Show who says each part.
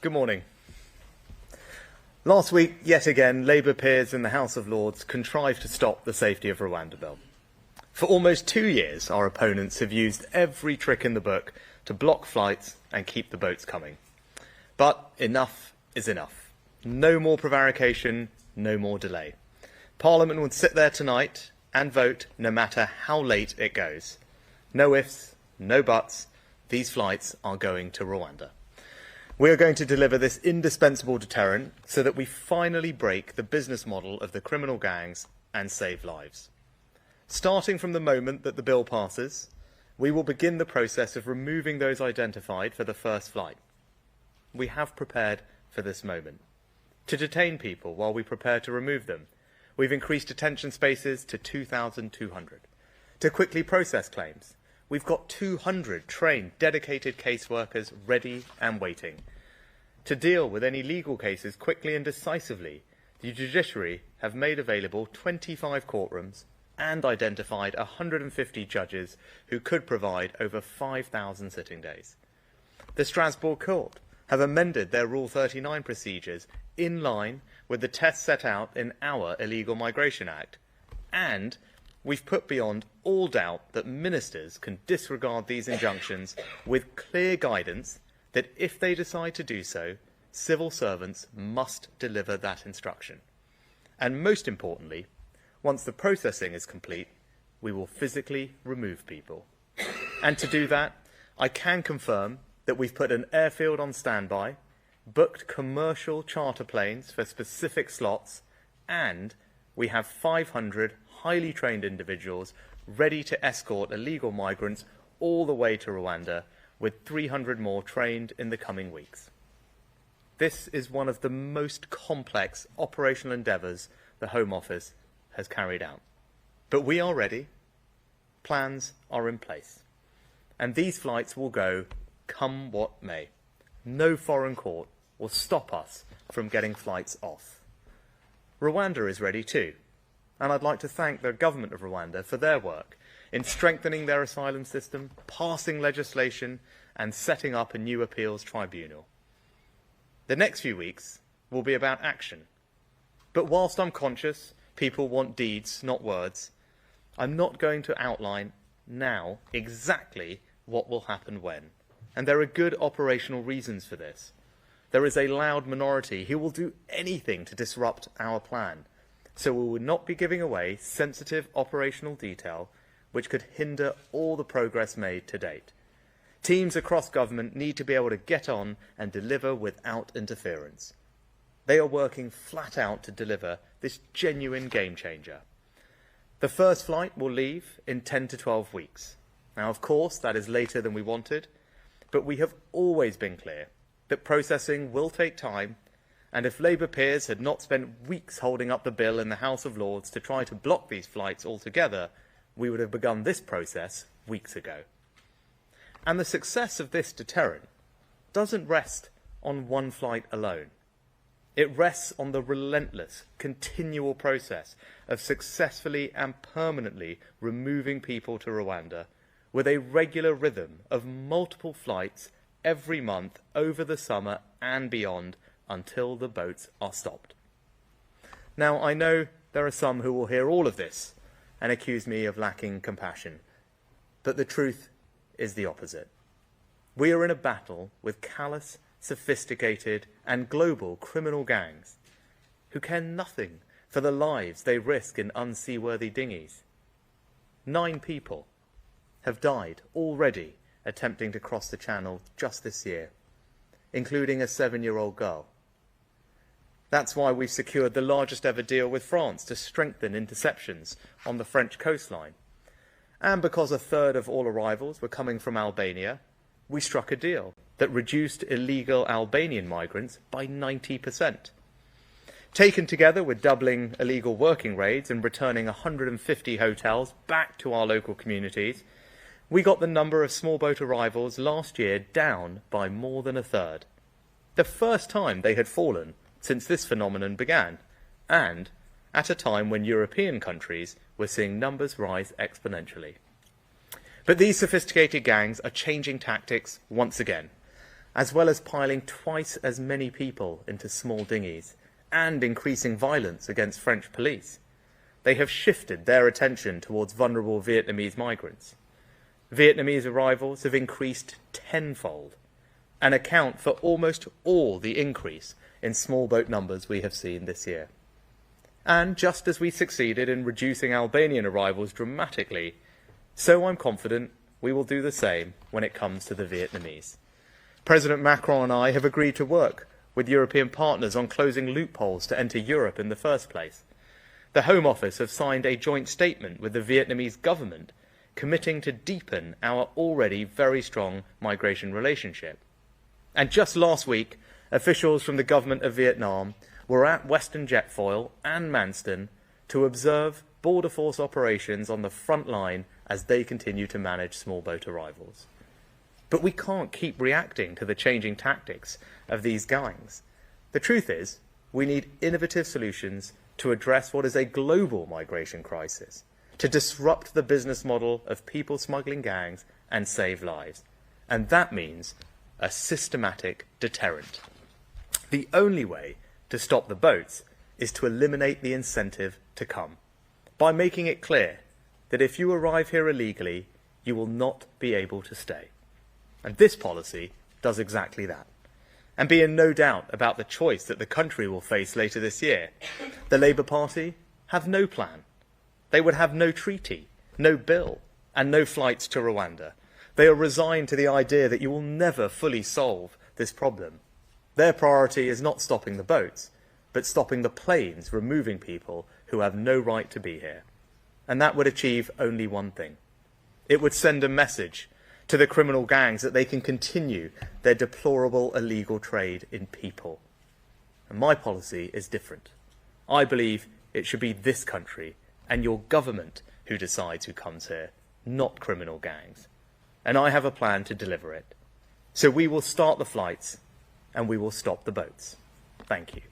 Speaker 1: Good morning. Last week, yet again, Labour peers in the House of Lords contrived to stop the Safety of Rwanda Bill. For almost 2 years, our opponents have used every trick in the book to block flights and keep the boats coming. But enough is enough. No more prevarication, no more delay. Parliament would sit there tonight and vote no matter how late it goes. No ifs, no buts. These flights are going to Rwanda. We are going to deliver this indispensable deterrent so that we finally break the business model of the criminal gangs and save lives. Starting from the moment that the bill passes, we will begin the process of removing those identified for the first flight. We have prepared for this moment. To detain people while we prepare to remove them, we've increased detention spaces to 2,200. To quickly process claims, we've got 200 trained, dedicated caseworkers ready and waiting. To deal with any legal cases quickly and decisively, the judiciary have made available 25 courtrooms and identified 150 judges who could provide over 5,000 sitting days. The Strasbourg Court have amended their Rule 39 procedures in line with the tests set out in our Illegal Migration Act. And we've put beyond all doubt that ministers can disregard these injunctions with clear guidance that if they decide to do so, civil servants must deliver that instruction. And most importantly, once the processing is complete, we will physically remove people. And to do that, I can confirm that we've put an airfield on standby, booked commercial charter planes for specific slots, and we have 500 highly trained individuals ready to escort illegal migrants all the way to Rwanda, with 300 more trained in the coming weeks. This is one of the most complex operational endeavours the Home Office has carried out. But we are ready, plans are in place, and these flights will go come what may. No foreign court will stop us from getting flights off. Rwanda is ready too, and I'd like to thank the government of Rwanda for their work in strengthening their asylum system, passing legislation, and setting up a new appeals tribunal. The next few weeks will be about action. But whilst I'm conscious people want deeds, not words, I'm not going to outline now exactly what will happen when. And there are good operational reasons for this. There is a loud minority who will do anything to disrupt our plan. So we will not be giving away sensitive operational detail which could hinder all the progress made to date. Teams across government need to be able to get on and deliver without interference. They are working flat out to deliver this genuine game changer. The first flight will leave in 10 to 12 weeks. Now, of course, that is later than we wanted, but we have always been clear that processing will take time, and if Labour peers had not spent weeks holding up the bill in the House of Lords to try to block these flights altogether, we would have begun this process weeks ago. And the success of this deterrent doesn't rest on one flight alone. It rests on the relentless, continual process of successfully and permanently removing people to Rwanda with a regular rhythm of multiple flights every month over the summer and beyond until the boats are stopped. Now, I know there are some who will hear all of this and accuse me of lacking compassion, but the truth is the opposite. We are in a battle with callous, sophisticated and global criminal gangs who care nothing for the lives they risk in unseaworthy dinghies. 9 people have died already attempting to cross the channel just this year, including a 7-year-old girl. That's why we've secured the largest ever deal with France to strengthen interceptions on the French coastline. And because a third of all arrivals were coming from Albania, we struck a deal that reduced illegal Albanian migrants by 90%. Taken together with doubling illegal working raids and returning 150 hotels back to our local communities, we got the number of small boat arrivals last year down by more than a third. The first time they had fallen since this phenomenon began, and at a time when European countries were seeing numbers rise exponentially. But these sophisticated gangs are changing tactics once again. as well as piling twice as many people into small dinghies and increasing violence against French police. They have shifted their attention towards vulnerable Vietnamese migrants. Vietnamese arrivals have increased tenfold and account for almost all the increase in small boat numbers we have seen this year. And just as we succeeded in reducing Albanian arrivals dramatically, so I'm confident we will do the same when it comes to the Vietnamese. President Macron and I have agreed to work with European partners on closing loopholes to enter Europe in the first place. The Home Office have signed a joint statement with the Vietnamese government committing to deepen our already very strong migration relationship. And just last week, officials from the government of Vietnam were at Western Jetfoil and Manston to observe border force operations on the front line as they continue to manage small boat arrivals. But we can't keep reacting to the changing tactics of these gangs. The truth is, we need innovative solutions to address what is a global migration crisis, to disrupt the business model of people smuggling gangs and save lives. And that means a systematic deterrent. The only way to stop the boats is to eliminate the incentive to come, by making it clear that if you arrive here illegally, you will not be able to stay. And this policy does exactly that. And be in no doubt about the choice that the country will face later this year. The Labour Party have no plan. They would have no treaty, no bill, and no flights to Rwanda. They are resigned to the idea that you will never fully solve this problem. Their priority is not stopping the boats, but stopping the planes removing people who have no right to be here. And that would achieve only one thing. It would send a message to the criminal gangs that they can continue their deplorable illegal trade in people. And my policy is different. I believe it should be this country and your government who decides who comes here, not criminal gangs. And I have a plan to deliver it. So we will start the flights and we will stop the boats. Thank you.